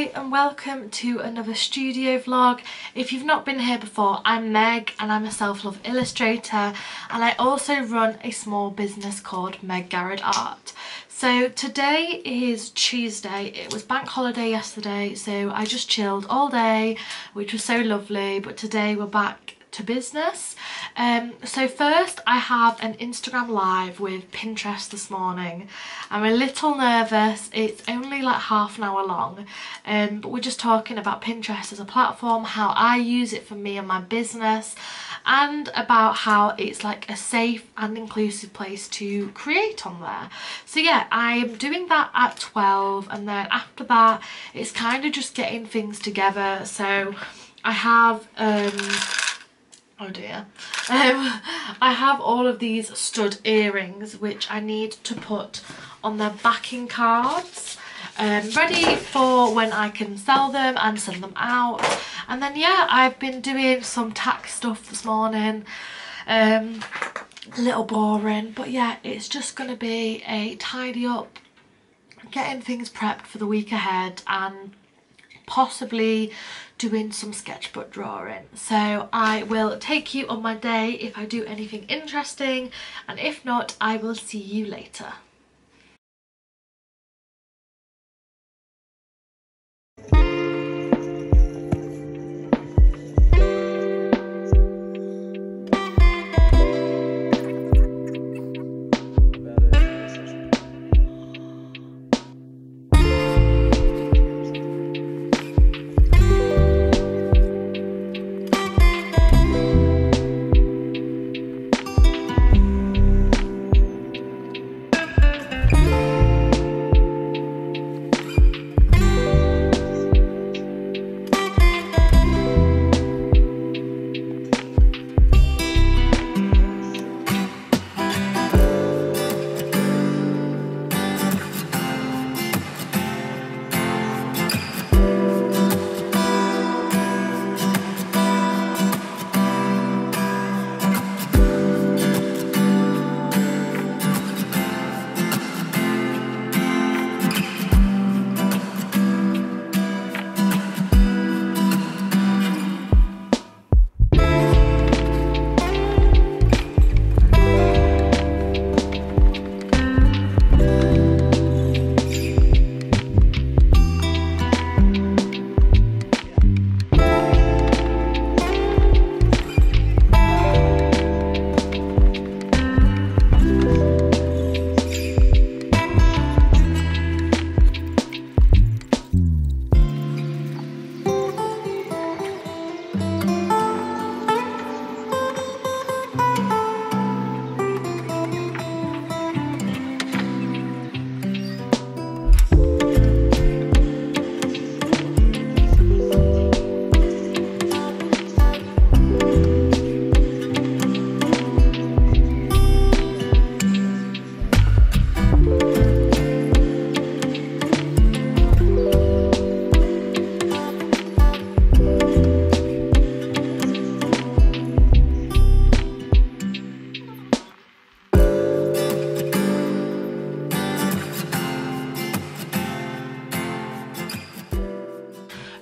Hi and welcome to another studio vlog. If you've not been here before, I'm Meg and I'm a self-love illustrator, and I also run a small business called Meg Garrett Art. So today is Tuesday. It was bank holiday yesterday, so I just chilled all day, which was so lovely, but today we're back to business. So first I have an Instagram live with Pinterest this morning. I'm a little nervous. It's only like half an hour long, but we're just talking about Pinterest as a platform, how I use it for me and my business, and about how it's like a safe and inclusive place to create on there. So yeah, I'm doing that at 12, and then after that it's kind of just getting things together. So I have oh dear. I have all of these stud earrings which I need to put on their backing cards, ready for when I can sell them and send them out. And then yeah, I've been doing some tax stuff this morning, a little boring, but yeah, it's just going to be a tidy up, getting things prepped for the week ahead, and possibly doing some sketchbook drawing. So I will take you on my day if I do anything interesting, and if not, I will see you later.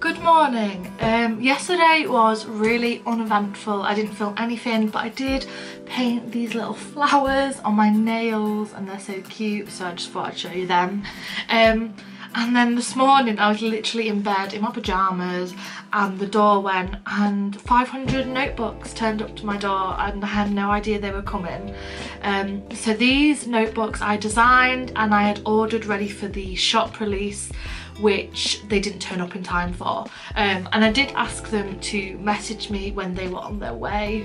Good morning. Yesterday was really uneventful. I didn't film anything, but I did paint these little flowers on my nails and they're so cute, so I just thought I'd show you them. And then this morning I was literally in bed in my pyjamas and the door went and 500 notebooks turned up to my door and I had no idea they were coming. So these notebooks I designed and I had ordered ready for the shop release, which they didn't turn up in time for, and I did ask them to message me when they were on their way.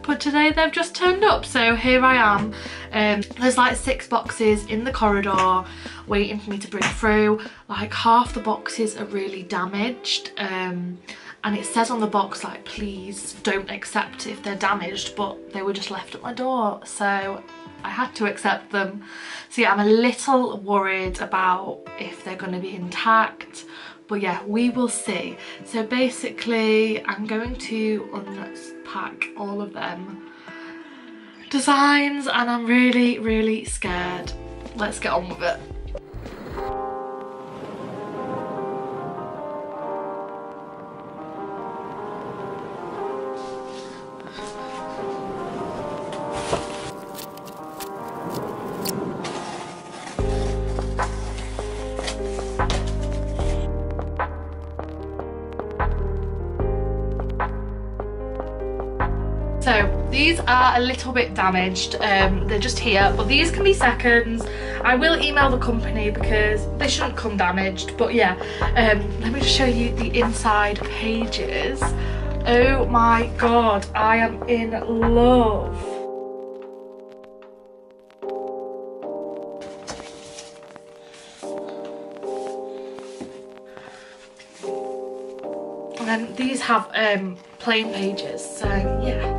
But today they've just turned up, so here I am. There's like 6 boxes in the corridor waiting for me to bring through. Like half the boxes are really damaged, and it says on the box like, please don't accept if they're damaged, but they were just left at my door, so I had to accept them. So yeah, I'm a little worried about if they're going to be intact, but yeah, we will see. So basically I'm going to unpack all of them designs and I'm really scared. Let's get on with it. So these are a little bit damaged, they're just here, but these can be seconds. I will email the company because they shouldn't come damaged, but yeah, let me just show you the inside pages. Oh my god, I am in love. And then these have plain pages, so yeah.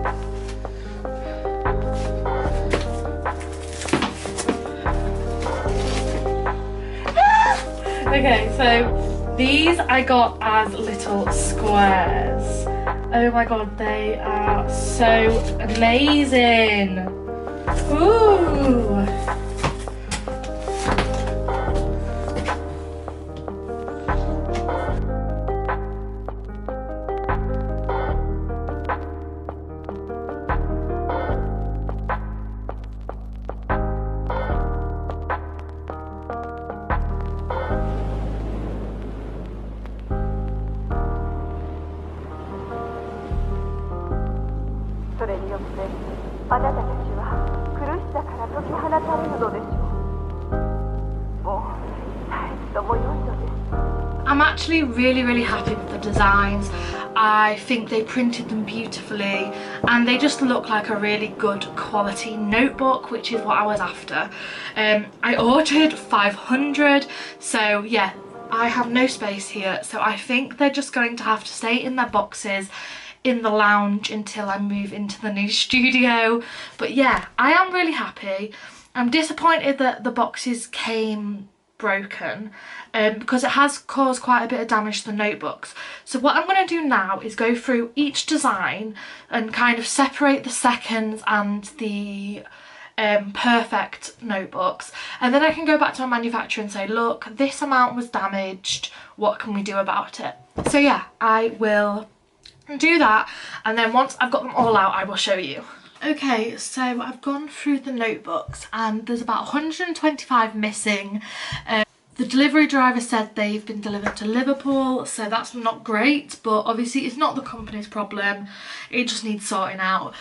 Okay, so these I got as little squares. Oh my god, they are so amazing. Ooh. I'm actually really happy with the designs. I think they printed them beautifully and they just look like a really good quality notebook, which is what I was after. I ordered 500, so yeah, I have no space here, so I think they're just going to have to stay in their boxes in the lounge until I move into the new studio. But yeah, I am really happy. I'm disappointed that the boxes came broken because it has caused quite a bit of damage to the notebooks. So what I'm going to do now is go through each design and kind of separate the seconds and the perfect notebooks, and then I can go back to my manufacturer and say, look, this amount was damaged, what can we do about it? So yeah, I will do that, and then once I've got them all out I will show you. Okay, so I've gone through the notebooks and there's about 125 missing. The delivery driver said they've been delivered to Liverpool, so that's not great, but obviously it's not the company's problem, it just needs sorting out.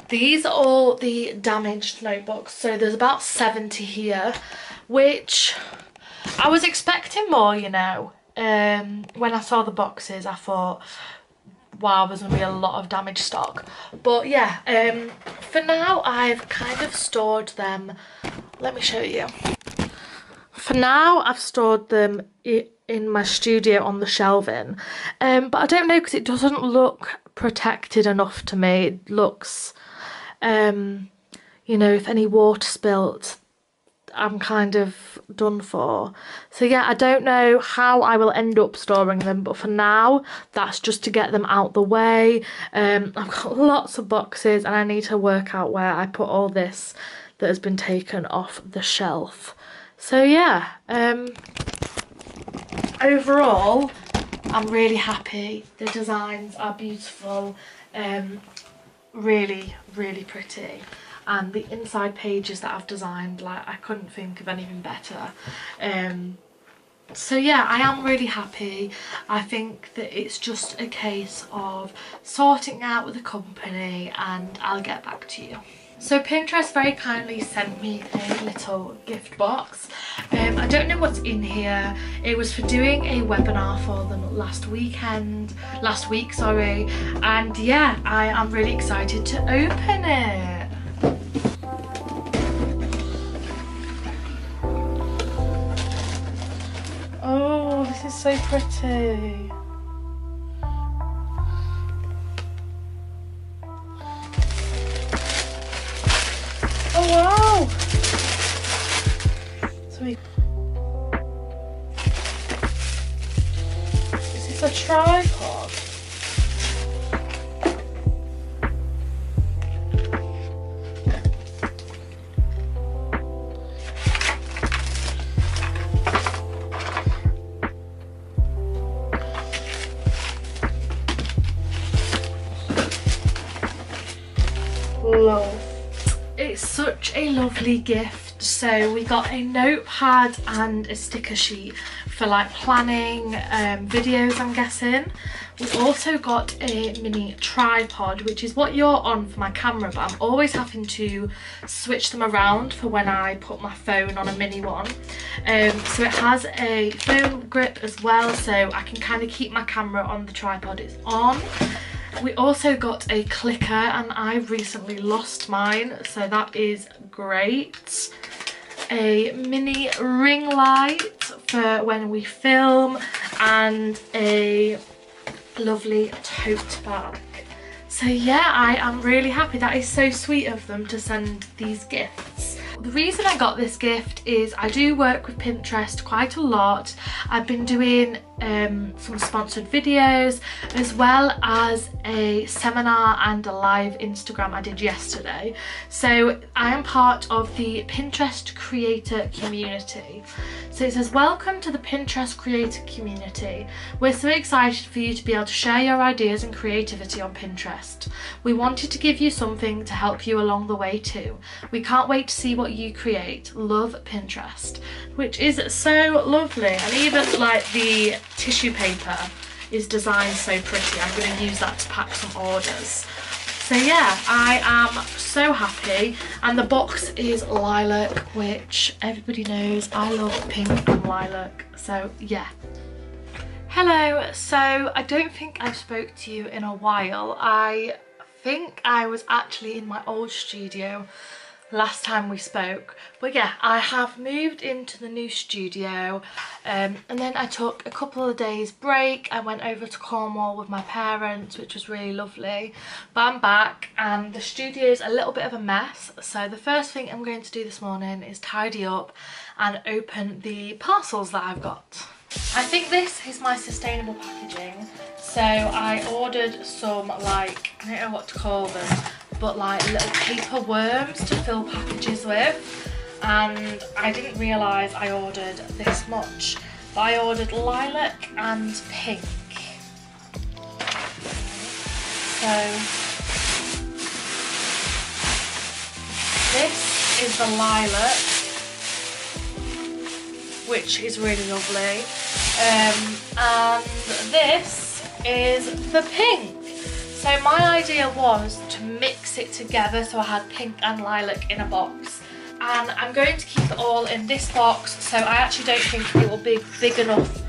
These are all the damaged notebooks, so there's about 70 here, which I was expecting more, you know. When I saw the boxes I thought, wow, there's gonna be a lot of damaged stock. But yeah, for now I've kind of stored them. Let me show you. For now I've stored them in my studio on the shelving, but I don't know because it doesn't look protected enough to me. It looks, you know, if any water spilt, I'm kind of done for. So yeah, I don't know how I will end up storing them, but for now that's just to get them out the way. I've got lots of boxes and I need to work out where I put all this that has been taken off the shelf. So yeah, overall I'm really happy. The designs are beautiful, really pretty. And the inside pages that I've designed, like, I couldn't think of anything better. So yeah, I am really happy. I think that it's just a case of sorting out with the company and I'll get back to you. So Pinterest very kindly sent me a little gift box. I don't know what's in here. It was for doing a webinar for them last week, sorry. And yeah, I am really excited to open it. Oh, this is so pretty. Oh wow! So is this a tripod? Love. It's such a lovely gift. So we got a notepad and a sticker sheet for like planning videos, I'm guessing. We also got a mini tripod, which is what you're on for my camera, but I'm always having to switch them around for when I put my phone on a mini one. So it has a phone grip as well, so I can kind of keep my camera on the tripod it's on. We also got a clicker, and I've recently lost mine, so that is great. A mini ring light for when we film, and a lovely tote bag. So yeah, I am really happy. That is so sweet of them to send these gifts. The reason I got this gift is I do work with Pinterest quite a lot. I've been doing some sponsored videos, as well as a seminar and a live Instagram I did yesterday. So I am part of the Pinterest creator community. So it says, welcome to the Pinterest creator community. We're so excited for you to be able to share your ideas and creativity on Pinterest. We wanted to give you something to help you along the way too. We can't wait to see what you create. Love, Pinterest. Which is so lovely, and even like the tissue paper is designed so pretty. I'm going to use that to pack some orders. So yeah, I am so happy, and the box is lilac, which everybody knows I love pink and lilac, so yeah. Hello, so I don't think I've spoke to you in a while. I think I was actually in my old studio last time we spoke, but yeah, I have moved into the new studio, and then I took a couple of days break. I went over to Cornwall with my parents, which was really lovely, but I'm back and the studio is a little bit of a mess. So the first thing I'm going to do this morning is tidy up and open the parcels that I've got. I think this is my sustainable packaging. So I ordered some, like, I don't know what to call them, but like little paper worms to fill packages with, and I didn't realise I ordered this much, but I ordered lilac and pink. So this is the lilac, which is really lovely, and this is the pink. So my idea was to mix it together, so I had pink and lilac in a box, and I'm going to keep it all in this box, so I actually don't think it will be big enough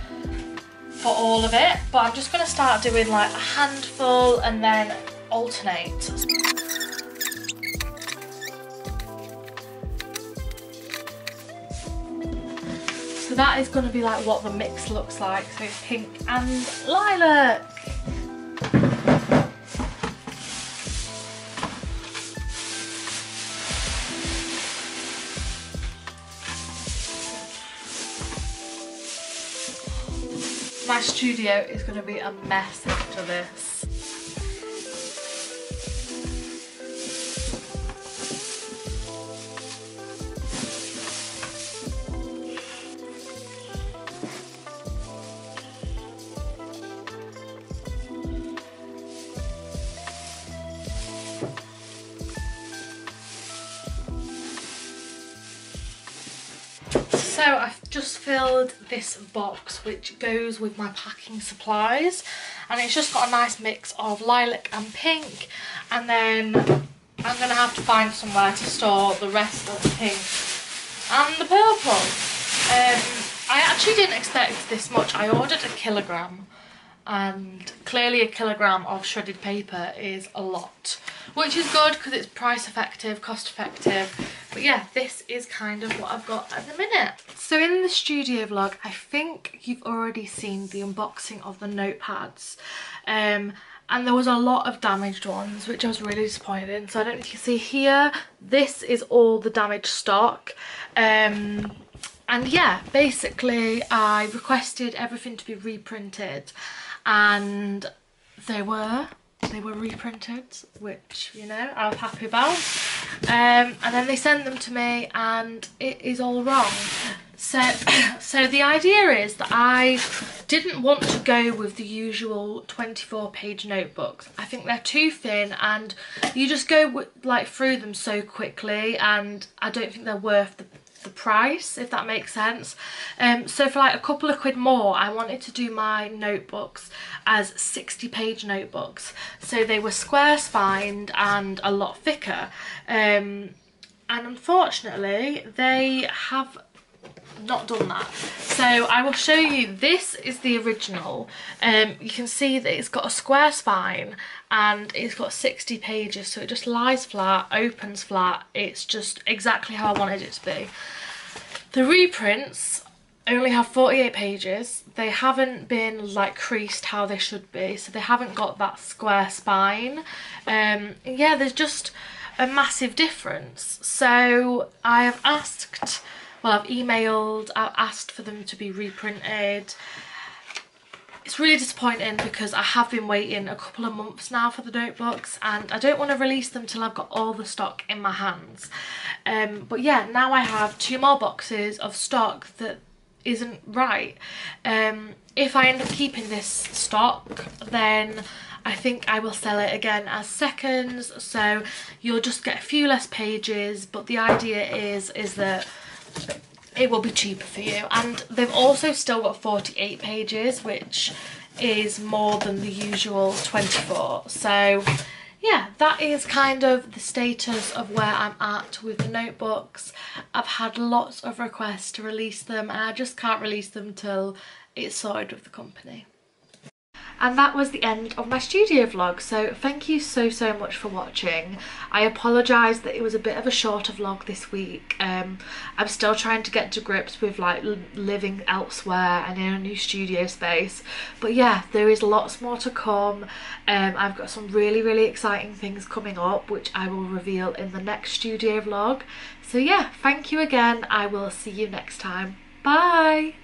for all of it, but I'm just going to start doing like a handful and then alternate. So that is going to be like what the mix looks like, so it's pink and lilac. My studio is going to be a mess after this. So I've just filled this box, which goes with my packing supplies, and it's just got a nice mix of lilac and pink, and then I'm going to have to find somewhere to store the rest of the pink and the purple. I actually didn't expect this much. I ordered 1 kilogram, and clearly 1 kilogram of shredded paper is a lot, which is good because it's price effective, cost effective. But yeah, this is kind of what I've got at the minute. So in the studio vlog, I think you've already seen the unboxing of the notepads, and there was a lot of damaged ones, which I was really disappointed in. So I don't know if you can see here, this is all the damaged stock. And yeah, basically I requested everything to be reprinted, and they were reprinted, which, you know, I was happy about. And then they sent them to me and it is all wrong. So the idea is that I didn't want to go with the usual 24-page notebooks. I think they're too thin and you just go like through them so quickly, and I don't think they're worth the price, if that makes sense. So for like a couple of quid more, I wanted to do my notebooks as 60-page notebooks, so they were square spined and a lot thicker, and unfortunately they have not done that. So I will show you. This is the original. You can see that it's got a square spine and it's got 60 pages, so it just lies flat, opens flat. It's just exactly how I wanted it to be. The reprints only have 48 pages. They haven't been like creased how they should be, so they haven't got that square spine. Yeah, there's just a massive difference. So I have asked, well, I've emailed, I've asked for them to be reprinted. It's really disappointing because I have been waiting a couple of months now for the notebooks, and I don't want to release them till I've got all the stock in my hands. But yeah, now I have 2 more boxes of stock that isn't right. If I end up keeping this stock, then I think I will sell it again as seconds, so you'll just get a few less pages, but the idea is that it will be cheaper for you. And they've also still got 48 pages, which is more than the usual 24. So yeah, that is kind of the status of where I'm at with the notebooks. I've had lots of requests to release them, and I just can't release them till it's sorted with the company. And that was the end of my studio vlog, so thank you so much for watching. I apologise that it was a bit of a shorter vlog this week. I'm still trying to get to grips with like living elsewhere and in a new studio space, but yeah, there is lots more to come. I've got some really exciting things coming up, which I will reveal in the next studio vlog. So yeah, thank you again. I will see you next time. Bye!